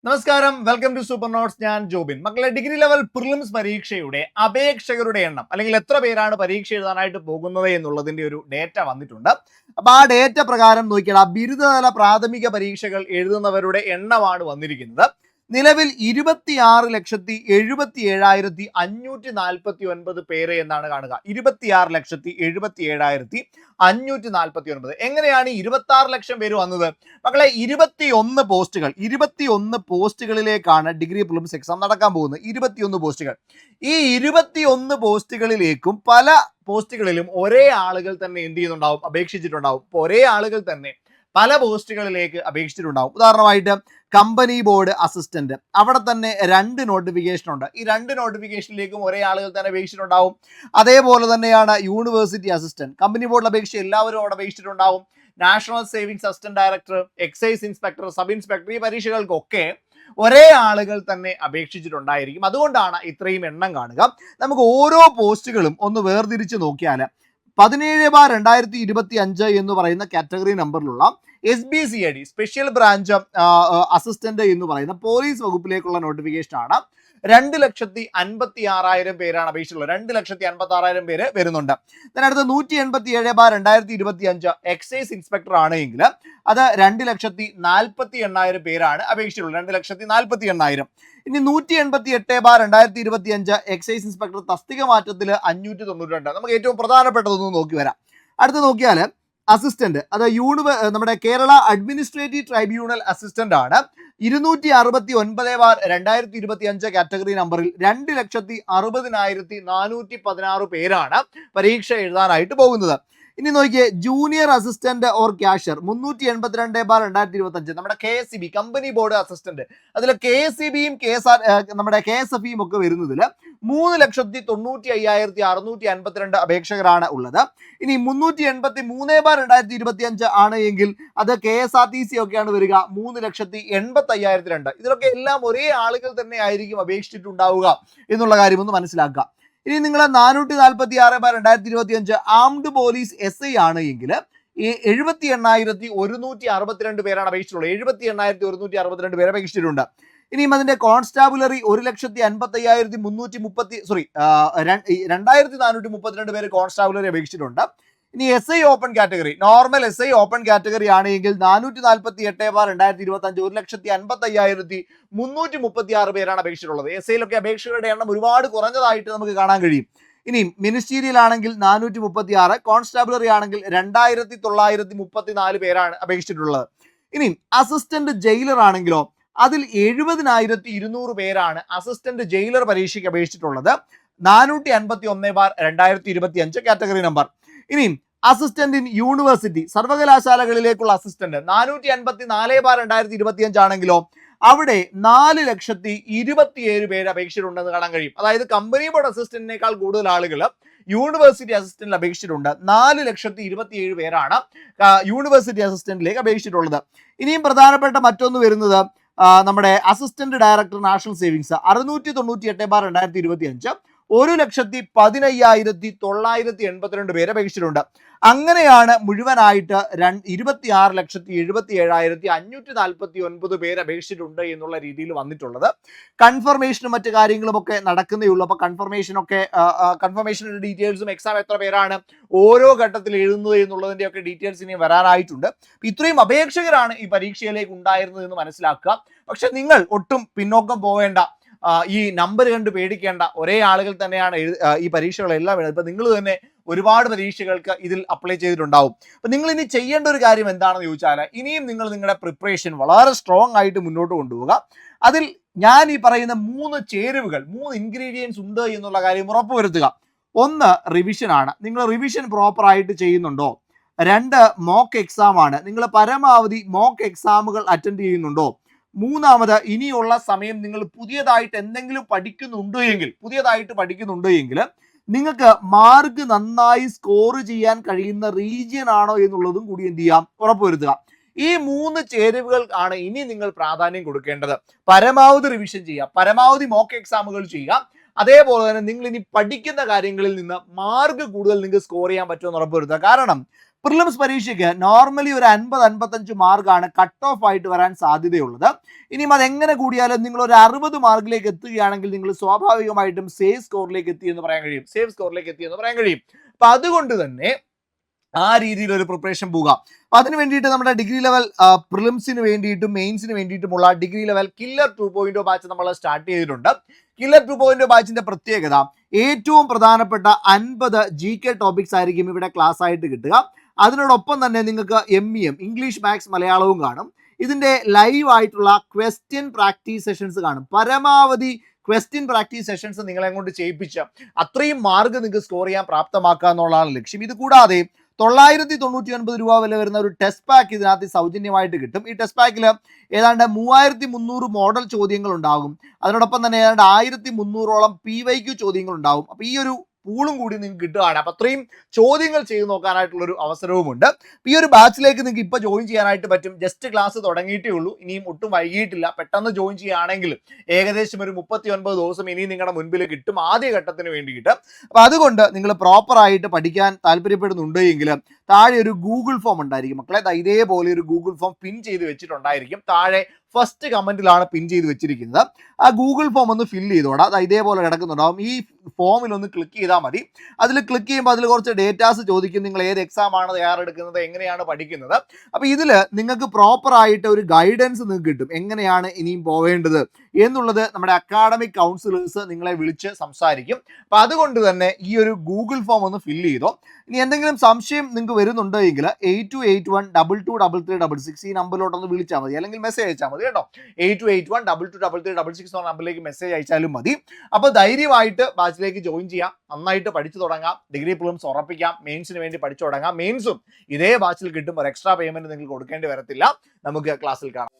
നമസ്കാരം, welcome to super notes. ഞാൻ ജോബിൻ. മക്കളെ, ഡിഗ്രി ലെവൽ പ്രിലിംസ് പരീക്ഷയുടെ അപേക്ഷകരുടെ എണ്ണം അല്ലെങ്കിൽ എത്ര പേരാണ് പരീക്ഷ എഴുതാനായിട്ട് പോകുന്നത് എന്നുള്ളതിന്റെ ഒരു ഡേറ്റ വന്നിട്ടുണ്ട്. അപ്പൊ ആ ഡേറ്റ പ്രകാരം നോക്കിയാൽ ബിരുദതല പ്രാഥമിക പരീക്ഷകൾ എഴുതുന്നവരുടെ എണ്ണമാണ് വന്നിരിക്കുന്നത്. നിലവിൽ 26,77,549 പേര് എന്നാണ് കാണുക. 26,77,549. എങ്ങനെയാണ് 26 ലക്ഷം പേര് വന്നത്? മക്കളെ, 21 പോസ്റ്റുകളിലേക്കാണ് ഡിഗ്രി പ്രിലിംസ് എക്സാം നടക്കാൻ പോകുന്നത്. 21 പോസ്റ്റുകൾ. ഈ 21 പോസ്റ്റുകളിലേക്കും പല പോസ്റ്റുകളിലും ഒരേ ആളുകൾ തന്നെ എന്ത് ചെയ്യുന്നുണ്ടാവും? അപേക്ഷിച്ചിട്ടുണ്ടാവും. ഒരേ ആളുകൾ തന്നെ പല പോസ്റ്റുകളിലേക്ക് അപേക്ഷിച്ചിട്ടുണ്ടാവും. ഉദാഹരണമായിട്ട് കമ്പനി ബോർഡ് അസിസ്റ്റന്റ്, അവിടെ തന്നെ 2 നോട്ടിഫിക്കേഷൻ ഉണ്ട്. ഈ 2 നോട്ടിഫിക്കേഷനിലേക്കും ഒരേ ആളുകൾ തന്നെ അപേക്ഷിച്ചിട്ടുണ്ടാവും. അതേപോലെ തന്നെയാണ് യൂണിവേഴ്സിറ്റി അസിസ്റ്റന്റ്, കമ്പനി ബോർഡിൽ അപേക്ഷിച്ച് എല്ലാവരും അവിടെ അപേക്ഷിച്ചിട്ടുണ്ടാവും. National savings assistant director, excise inspector, sub inspector, ഈ പരീക്ഷകൾക്കൊക്കെ ഒരേ ആളുകൾ തന്നെ അപേക്ഷിച്ചിട്ടുണ്ടായിരിക്കും. അതുകൊണ്ടാണ് ഇത്രയും എണ്ണം കാണുക. നമുക്ക് ഓരോ പോസ്റ്റുകളും ഒന്ന് വേർതിരിച്ച് നോക്കിയാൽ 17/2025 എന്ന് പറയുന്ന കാറ്റഗറി നമ്പറിലുള്ള SBCID സ്പെഷ്യൽ ബ്രാഞ്ച് അസിസ്റ്റന്റ് എന്ന് പറയുന്ന പോലീസ് വകുപ്പിലേക്കുള്ള നോട്ടിഫിക്കേഷൻ ആണ്. 2,56,000 പേരാണ് അപേക്ഷിച്ചുള്ളത്. 2,56,000 പേര് വരുന്നുണ്ട്. അതിനടുത്ത് 187/2025 എക്സൈസ് ഇൻസ്പെക്ടർ ആണെങ്കിൽ അത് 2,48,000 പേരാണ് അപേക്ഷിച്ചുള്ളത്. 2,48,000. ഇനി 188/2025 എക്സൈസ് ഇൻസ്പെക്ടർ തസ്തിക മാറ്റത്തിൽ 592. നമുക്ക് ഏറ്റവും പ്രധാനപ്പെട്ടതൊന്നും നോക്കി വരാം. അടുത്ത് നോക്കിയാൽ അസിസ്റ്റന്റ്, അത് നമ്മുടെ കേരള അഡ്മിനിസ്ട്രേറ്റീവ് ട്രൈബ്യൂണൽ അസിസ്റ്റന്റ് ആണ്. 269/2025 കാറ്റഗറി നമ്പറിൽ 2,60,416 പേരാണ് പരീക്ഷ എഴുതാനായിട്ട് പോകുന്നത്. ഇനി നോക്കിയേ, ജൂനിയർ അസിസ്റ്റന്റ് ഓർ ക്യാഷ്യർ 382/2025 നമ്മുടെ KSEB കമ്പനി ബോർഡ് അസിസ്റ്റന്റ്, അതിൽ KSEBയും നമ്മുടെ KSFEയും ഒക്കെ വരുന്നതിൽ 3,95,652 അപേക്ഷകരാണ് ഉള്ളത്. ഇനി 383/2025 ആണ് എങ്കിൽ അത് KSRTC ഒക്കെയാണ് വരിക, 3,85,002. ഇതിലൊക്കെ എല്ലാം ഒരേ ആളുകൾ തന്നെ ആയിരിക്കും അപേക്ഷിച്ചിട്ടുണ്ടാവുക എന്നുള്ള കാര്യം ഒന്ന് മനസ്സിലാക്കുക. ഇനി നിങ്ങൾ 446/2025 ആംഡ് പോലീസ് SI ആണ് എങ്കിൽ ഈ 78,162 പേരാണ് അപേക്ഷിച്ചിട്ടുള്ളത്. 78,162 പേര് അപേക്ഷിച്ചിട്ടുണ്ട്. ഇനിയും അതിന്റെ കോൺസ്റ്റാബുലറി 2,55,232 പേര് കോൺസ്റ്റാബുലറി അപേക്ഷിച്ചിട്ടുണ്ട്. ഇനി SI open category, normal SI open category ആണെങ്കിൽ 448/2025 1,55,336 പേരാണ് അപേക്ഷിച്ചിട്ടുള്ളത്. SIയിലൊക്കെ അപേക്ഷകളുടെ എണ്ണം ഒരുപാട് കുറഞ്ഞതായിട്ട് നമുക്ക് കാണാൻ കഴിയും. ഇനി മിനിസ്റ്റീരിയൽ ആണെങ്കിൽ 436, കോൺസ്റ്റാബുലറി ആണെങ്കിൽ 2,934 പേരാണ് അപേക്ഷിച്ചിട്ടുള്ളത്. ഇനി അസിസ്റ്റന്റ് ജയിലർ ആണെങ്കിലോ അതിൽ 70,200 പേരാണ് അസിസ്റ്റന്റ് ജയിലർ പരീക്ഷയ്ക്ക് അപേക്ഷിച്ചിട്ടുള്ളത്. 451/2025 കാറ്റഗറി നമ്പർ. ഇനി അസിസ്റ്റന്റ് ഇൻ യൂണിവേഴ്സിറ്റി, സർവകലാശാലകളിലേക്കുള്ള അസിസ്റ്റന്റ് 454/2025 ആണെങ്കിലോ അവിടെ 4,27,000 പേര് അപേക്ഷിച്ചിട്ടുണ്ടെന്ന് കാണാൻ കഴിയും. അതായത് കമ്പനി ബോർഡ് അസിസ്റ്റന്റിനേക്കാൾ കൂടുതൽ ആളുകൾ യൂണിവേഴ്സിറ്റി അസിസ്റ്റന്റിൽ അപേക്ഷിച്ചിട്ടുണ്ട്. 4,27,000 പേരാണ് യൂണിവേഴ്സിറ്റി അസിസ്റ്റന്റിലേക്ക് അപേക്ഷിച്ചിട്ടുള്ളത്. ഇനിയും പ്രധാനപ്പെട്ട മറ്റൊന്ന് വരുന്നത് നമ്മുടെ അസിസ്റ്റന്റ് ഡയറക്ടർ നാഷണൽ സേവിങ്സ് 698/2025 1,15,982 പേര് അപേക്ഷിച്ചിട്ടുണ്ട്. അങ്ങനെയാണ് മുഴുവനായിട്ട് 26,77,549 പേര് അപേക്ഷിച്ചിട്ടുണ്ട് എന്നുള്ള രീതിയിൽ വന്നിട്ടുള്ളത്. കൺഫർമേഷനും മറ്റു കാര്യങ്ങളും ഒക്കെ നടക്കുന്നേ ഉള്ളൂ. അപ്പൊ കൺഫർമേഷന്റെ ഡീറ്റെയിൽസും എക്സാം എത്ര പേരാണ് ഓരോ ഘട്ടത്തിൽ എഴുതുന്നത് എന്നുള്ളതിന്റെ ഒക്കെ ഡീറ്റെയിൽസ് ഇനി വരാനായിട്ടുണ്ട്. ഇത്രയും അപേക്ഷകരാണ് ഈ പരീക്ഷയിലേക്ക് ഉണ്ടായിരുന്നത് എന്ന് മനസ്സിലാക്കുക. പക്ഷെ നിങ്ങൾ ഒട്ടും പിന്നോക്കം പോവേണ്ട, ഈ നമ്പർ കണ്ട് പേടിക്കേണ്ട. ഒരേ ആളുകൾ തന്നെയാണ് ഈ പരീക്ഷകളെല്ലാം എഴുതുന്നത്. ഇപ്പൊ നിങ്ങൾ തന്നെ ഒരുപാട് പരീക്ഷകൾക്ക് ഇതിൽ അപ്ലൈ ചെയ്തിട്ടുണ്ടാവും. അപ്പൊ നിങ്ങൾ ഇനി ചെയ്യേണ്ട ഒരു കാര്യം എന്താണെന്ന് ചോദിച്ചാൽ, ഇനിയും നിങ്ങൾ നിങ്ങളുടെ പ്രിപ്പറേഷൻ വളരെ സ്ട്രോങ് ആയിട്ട് മുന്നോട്ട് കൊണ്ടുപോവുക. അതിൽ ഞാൻ ഈ പറയുന്ന 3 ചേരുവകൾ, 3 ഇൻഗ്രീഡിയൻസ് ഉണ്ട് എന്നുള്ള കാര്യം ഉറപ്പുവരുത്തുക. 1 റിവിഷൻ ആണ്. നിങ്ങൾ റിവിഷൻ പ്രോപ്പർ ആയിട്ട് ചെയ്യുന്നുണ്ടോ? 2 മോക്ക് എക്സാം ആണ്. നിങ്ങൾ പരമാവധി മോക്ക് എക്സാമുകൾ അറ്റൻഡ് ചെയ്യുന്നുണ്ടോ? 3ാമത് ഇനിയുള്ള സമയം നിങ്ങൾ പുതിയതായിട്ട് എന്തെങ്കിലും പഠിക്കുന്നുണ്ട് എങ്കിൽ നിങ്ങൾക്ക് മാർക്ക് നന്നായി സ്കോർ ചെയ്യാൻ കഴിയുന്ന റീജിയൻ ആണോ എന്നുള്ളതും കൂടി എന്ത് ചെയ്യാം, ഉറപ്പുവരുത്തുക. ഈ 3 ചേരുവകൾ ആണ് ഇനി നിങ്ങൾ പ്രാധാന്യം കൊടുക്കേണ്ടത്. പരമാവധി റിവിഷൻ ചെയ്യുക, പരമാവധി മോക്ക് എക്സാമുകൾ ചെയ്യുക. അതേപോലെ തന്നെ നിങ്ങൾ ഇനി പഠിക്കുന്ന കാര്യങ്ങളിൽ നിന്ന് മാർക്ക് കൂടുതൽ നിങ്ങൾക്ക് സ്കോർ ചെയ്യാൻ പറ്റുമെന്ന് ഉറപ്പുവരുത്തുക. കാരണം പ്രിലിംസ് പരീക്ഷയ്ക്ക് നോർമലി ഒരു 50-55 മാർക്കാണ് കട്ട് ഓഫ് ആയിട്ട് വരാൻ സാധ്യതയുള്ളത്. ഇനിയും അതെങ്ങനെ കൂടിയാലും നിങ്ങൾ ഒരു 60 മാർക്കിലേക്ക് എത്തുകയാണെങ്കിൽ നിങ്ങൾ സ്വാഭാവികമായിട്ടും സേഫ് സ്കോറിലേക്ക് എത്തി എന്ന് പറയാൻ കഴിയും. അപ്പൊ അതുകൊണ്ട് തന്നെ ആ രീതിയിൽ ഒരു പ്രിപ്പറേഷൻ പോകാം. അപ്പൊ അതിന് വേണ്ടിയിട്ട് നമ്മുടെ ഡിഗ്രി ലെവൽ പ്രിലിംസിന് വേണ്ടിയിട്ടും മെയിൻസിന് വേണ്ടിയിട്ടുമുള്ള ഡിഗ്രി ലെവൽ കില്ലർ 2.0 ബാച്ച് നമ്മൾ സ്റ്റാർട്ട് ചെയ്തിട്ടുണ്ട്. കില്ലർ 2.0 ബാച്ചിന്റെ പ്രത്യേകത, ഏറ്റവും പ്രധാനപ്പെട്ട 50 GK ടോപ്പിക്സ് ആയിരിക്കും ഇവിടെ ക്ലാസ് ആയിട്ട് കിട്ടുക. അതിനോടൊപ്പം തന്നെ നിങ്ങൾക്ക് MEM ഇംഗ്ലീഷ് മാത്സ് മലയാളവും കാണും. ഇതിന്റെ ലൈവ് ആയിട്ടുള്ള ക്വസ്റ്റ്യൻ പ്രാക്ടീസ് സെഷൻസ് കാണും. പരമാവധി ക്വസ്റ്റ്യൻ പ്രാക്ടീസ് സെഷൻസ് നിങ്ങളെ കൊണ്ട് ചെയ്യിപ്പിച്ച് അത്രയും മാർക്ക് നിങ്ങൾക്ക് സ്കോർ ചെയ്യാൻ പ്രാപ്തമാക്കുക എന്നുള്ളതാണ് ലക്ഷ്യം. ഇത് കൂടാതെ 999 രൂപ വില വരുന്ന ഒരു ടെസ്റ്റ് പാക്ക് ഇതിനകത്ത് സൗജന്യമായിട്ട് കിട്ടും. ഈ ടെസ്റ്റ് പാക്കിൽ ഏതാണ്ട് 3300 മോഡൽ ചോദ്യങ്ങൾ ഉണ്ടാകും. അതിനോടൊപ്പം തന്നെ ഏതാണ്ട് 1300ഓളം PYQ ചോദ്യങ്ങൾ ഉണ്ടാകും. അപ്പോൾ ഈ ഒരു പൂളും കൂടി നിങ്ങൾക്ക് കിട്ടുകയാണ്. അപ്പം അത്രയും ചോദ്യങ്ങൾ ചെയ്ത് നോക്കാനായിട്ടുള്ളൊരു അവസരവുമുണ്ട്. ഈ ഒരു ബാച്ചിലേക്ക് നിങ്ങൾക്ക് ഇപ്പോൾ ജോയിൻ ചെയ്യാനായിട്ട് പറ്റും. ജസ്റ്റ് ക്ലാസ് തുടങ്ങിയിട്ടേ ഉള്ളൂ, ഇനിയും ഒട്ടും വൈകിയിട്ടില്ല. പെട്ടെന്ന് ജോയിൻ ചെയ്യുകയാണെങ്കിൽ ഏകദേശം ഒരു 39 ദിവസം ഇനിയും നിങ്ങളുടെ മുൻപിൽ കിട്ടും ആദ്യ ഘട്ടത്തിന് വേണ്ടിയിട്ട്. അപ്പം അതുകൊണ്ട് നിങ്ങൾ പ്രോപ്പറായിട്ട് പഠിക്കാൻ താല്പര്യപ്പെടുന്നുണ്ട് എങ്കിൽ താഴെ ഒരു ഗൂഗിൾ ഫോം ഉണ്ടായിരിക്കും മക്കളെ. ഇതേപോലെ ഒരു ഗൂഗിൾ ഫോം പിൻ ചെയ്ത് വെച്ചിട്ടുണ്ടായിരിക്കും. താഴെ ഫസ്റ്റ് കമന്റിലാണ് പിൻ ചെയ്ത് വെച്ചിരിക്കുന്നത്. ആ ഗൂഗിൾ ഫോം ഒന്ന് ഫില്ല് ചെയ്തോടാ. ഇതേപോലെ കിടക്കുന്നുണ്ടാവും. ഈ ഫോമിൽ ഒന്ന് ക്ലിക്ക് ചെയ്താൽ മതി. അതിൽ ക്ലിക്ക് ചെയ്യുമ്പോൾ അതിൽ കുറച്ച് ഡേറ്റാസ് ചോദിക്കും. നിങ്ങൾ ഏത് എക്സാം ആണ് തയ്യാറെടുക്കുന്നത്, എങ്ങനെയാണ് പഠിക്കുന്നത്. അപ്പോൾ ഇതിൽ നിങ്ങൾക്ക് പ്രോപ്പറായിട്ട് ഒരു ഗൈഡൻസ് നിങ്ങൾക്ക് കിട്ടും, എങ്ങനെയാണ് ഇനിയും പോവേണ്ടത് എന്നുള്ളത് നമ്മുടെ അക്കാഡമിക് കൗൺസിലേഴ്സ് നിങ്ങളെ വിളിച്ച് സംസാരിക്കും. അപ്പോൾ അതുകൊണ്ട് തന്നെ ഈ ഒരു ഗൂഗിൾ ഫോം ഒന്ന് ഫില്ല് ചെയ്തോ. ഇനി എന്തെങ്കിലും സംശയം നിങ്ങൾക്ക് വരുന്നുണ്ടോ എങ്കിൽ 8281223366 ഈ നമ്പറിലോട്ടൊന്ന് വിളിച്ചാൽ മതി, അല്ലെങ്കിൽ മെസ്സേജ് അയച്ചാൽ മതി കേട്ടോ. 8281223366 എന്ന നമ്പറിലേക്ക് മെസ്സേജ് അയച്ചാലും മതി. അപ്പോൾ ധൈര്യമായിട്ട് ബാച്ചിലേക്ക് ജോയിൻ ചെയ്യാം, നന്നായിട്ട് പഠിച്ചു തുടങ്ങാം, ഡിഗ്രി പ്രിലിംസ് ഉറപ്പിക്കാം, മെയിൻസിന് വേണ്ടി പഠിച്ചു തുടങ്ങാം. മെയിൻസും ഇതേ ബാച്ചിൽ കിട്ടും, ഒരു എക്സ്ട്രാ പേയ്മെന്റ് നിങ്ങൾക്ക് കൊടുക്കേണ്ടി വരത്തില്ല. നമുക്ക് ക്ലാസ്സിൽ കാണാം.